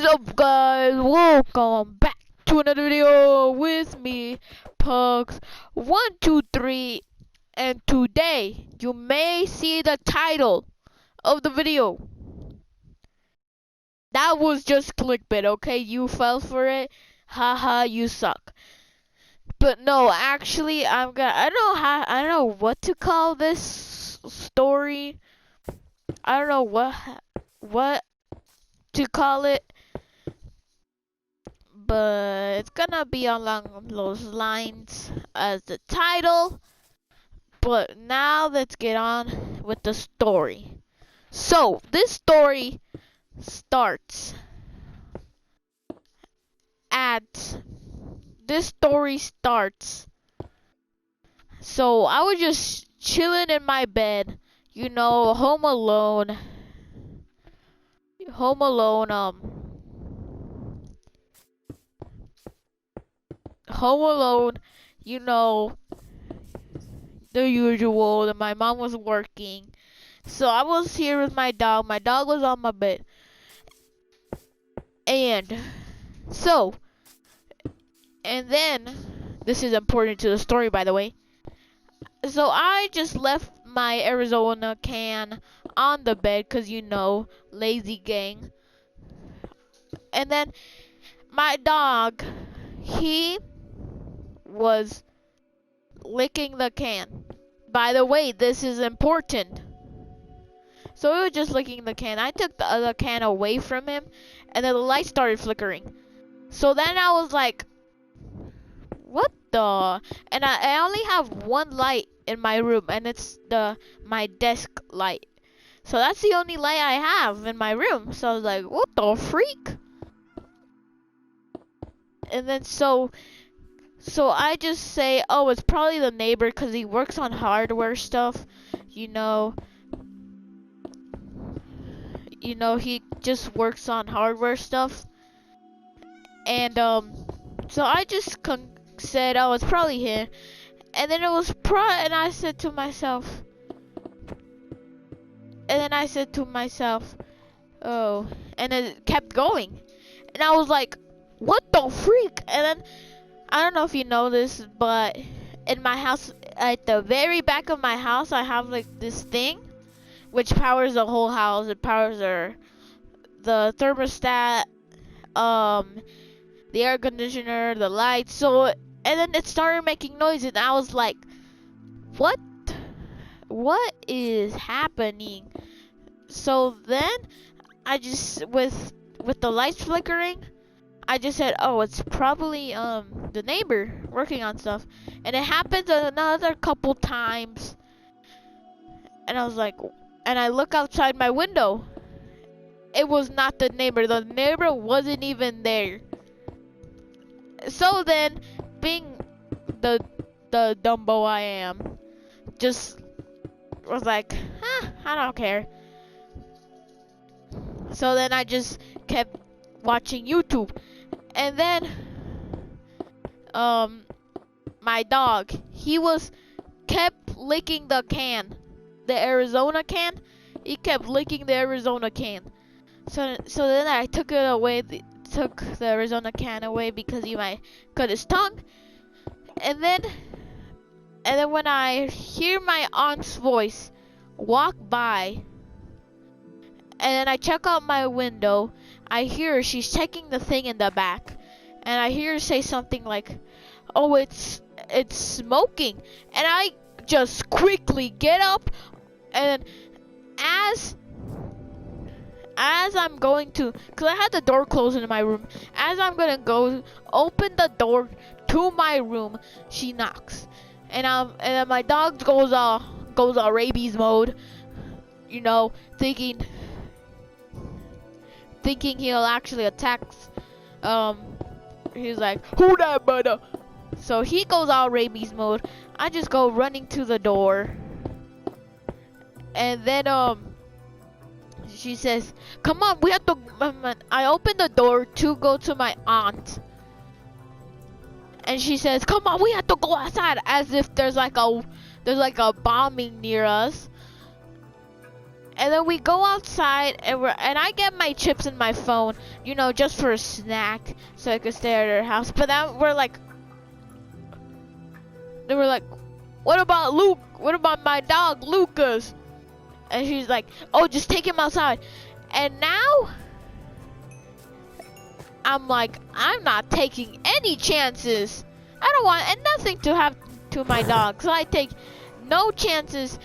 up, guys? Welcome back to another video with me, Pugs123, and today you may see the title of the video. That was just clickbait, okay? You fell for it. Haha, you suck. But no, actually, I don't know what to call this story. I don't know what to call it. But it's gonna be along those lines as the title. But now let's get on with the story. So this story starts at this story starts. So I was just chilling in my bed, home alone. Home alone, home alone, you know, the usual. That my mom was working, so I was here with my dog. My dog was on my bed, and so, and then this is important to the story, by the way. So I just left my Arizona can on the bed, cause lazy gang. And then my dog, he was licking the can. By the way, this is important. So he was just licking the can. I took the other can away from him, and then the light started flickering. So then I was like, what the? And I only have one light in my room, and it's my desk light. So that's the only light I have in my room. So I was like, what the freak? And then so I just say, oh, it's probably the neighbor, because he works on hardware stuff, he just works on hardware stuff. And so I just said, oh, it's probably him. And then and I said to myself, oh, and it kept going. And I was like, what the freak? And then I don't know if you know this, but in my house, at the very back of my house, I have like this thing which powers the whole house. It powers the thermostat, the air conditioner, the lights. So, and then it started making noise, and I was like, what is happening? So then I just, with the lights flickering, I just said, oh, it's probably the neighbor working on stuff. And it happened another couple times, and I was like, and I look outside my window. It was not the neighbor. The neighbor wasn't even there. So then, being the Dumbo I am, just was like, I don't care. So then I just kept watching YouTube. And then my dog, he kept licking the can, the Arizona can. He kept licking the Arizona can. So then I took it away, took the Arizona can away, because he might cut his tongue. And then when I hear my aunt's voice walk by, and then I check out my window, I hear her, she's checking the thing in the back, and I hear her say something like, oh, it's smoking. And I just quickly get up, and as I'm going to, because I had the door closed in my room, as I'm gonna go open the door to my room, she knocks, and then my dog goes all rabies mode, thinking he'll actually attack. He's like, who that brother? So he goes all rabies mode. I just go running to the door, and then she says, come on, we have to. I open the door to go to my aunt, and she says, come on, we have to go outside, as if there's like a bombing near us. And then we go outside, and I get my chips in my phone, you know, just for a snack, so I could stay at her house. But then they were like, what about Luke? What about my dog, Lucas? And she's like, oh, just take him outside. And now, I'm like, I'm not taking any chances. I don't want nothing to happen to my dog, so I take no chances.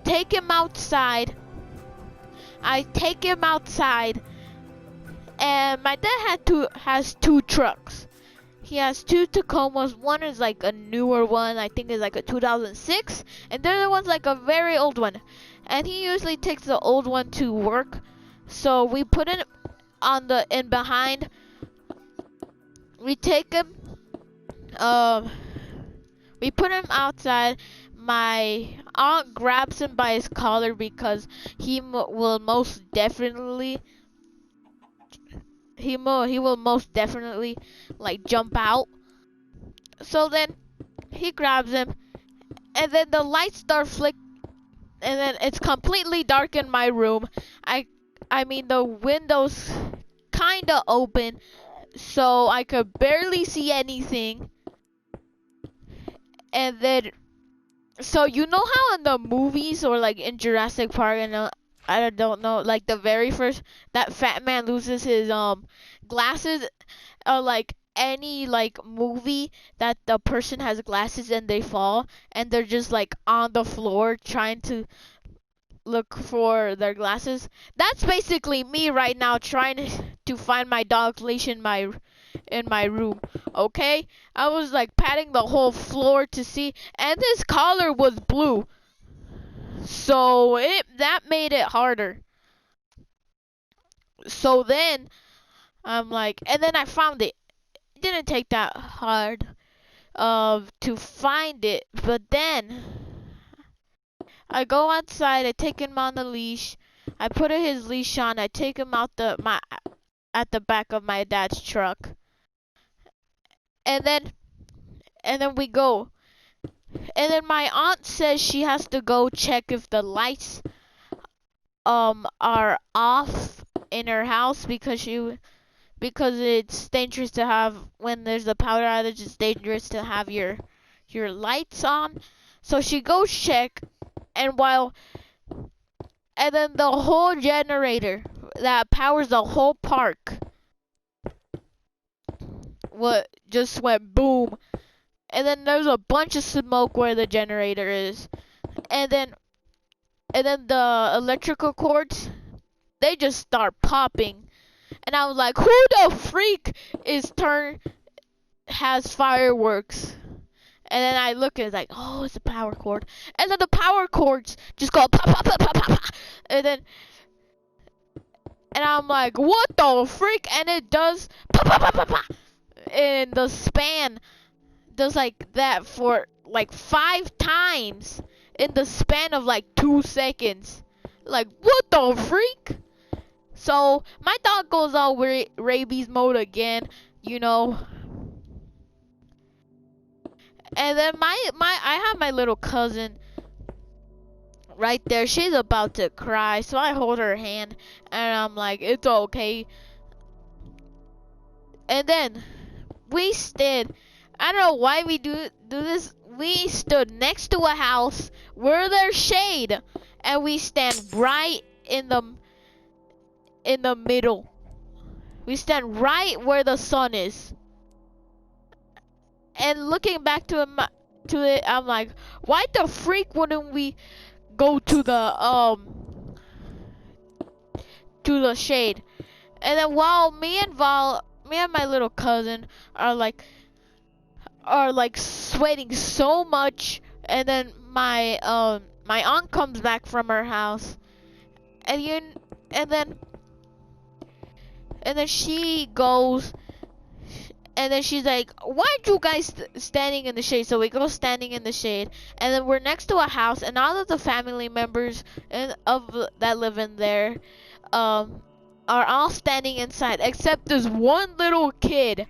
Take him outside. I take him outside, and my dad has two trucks. He has two Tacomas. One is like a newer one, I think it's like a 2006, and the other one's like a very old one. And he usually takes the old one to work, so we put it in behind. We take him. We put him outside. My aunt grabs him by his collar because he will most definitely like jump out. So then he grabs him, and then the lights start flick, and then it's completely dark in my room. I mean the windows kinda open, so I could barely see anything. And then, so you know how in the movies or like in Jurassic Park, and I don't know, like the very first, that fat man loses his glasses, like any like movie that the person has glasses and they fall and they're just like on the floor trying to look for their glasses. That's basically me right now trying to find my dog's leash in my room. Okay, I was like patting the whole floor to see, and his collar was blue, so that made it harder. So then I'm like, and then I found it. It didn't take that hard to find it, but then I go outside, I take him on the leash, I put his leash on, I take him out at the back of my dad's truck, and then we go. And then my aunt says she has to go check if the lights are off in her house because it's dangerous to have, when there's a power outage, it's dangerous to have your lights on. So she goes check, and then the whole generator that powers the whole park just went boom. And then there's a bunch of smoke where the generator is. And then the electrical cords, they just start popping. And I was like, who the freak has fireworks? And then I look and it's like, oh, it's a power cord. And then the power cords just go pop, pop, pop, pop, pop, pop. And I'm like, what the freak? And it does pop, pop, pop, pop, pop. And the span does like that for like 5 times in the span of like 2 seconds. Like, what the freak? So my dog goes all rabies mode again, you know. And then I have my little cousin right there. She's about to cry, so I hold her hand and I'm like, it's okay. And then we stood, I don't know why we do this. We stood next to a house where there's shade, and we stand right in the middle. We stand right where the sun is. And looking back to it, I'm like, why the freak wouldn't we go to the shade? And then while me and my little cousin are like sweating so much, and then my aunt comes back from her house, and then she goes, and then she's like, why aren't you guys standing in the shade? So we go standing in the shade, and then we're next to a house, and all of the family members that live in there are all standing inside, except this one little kid.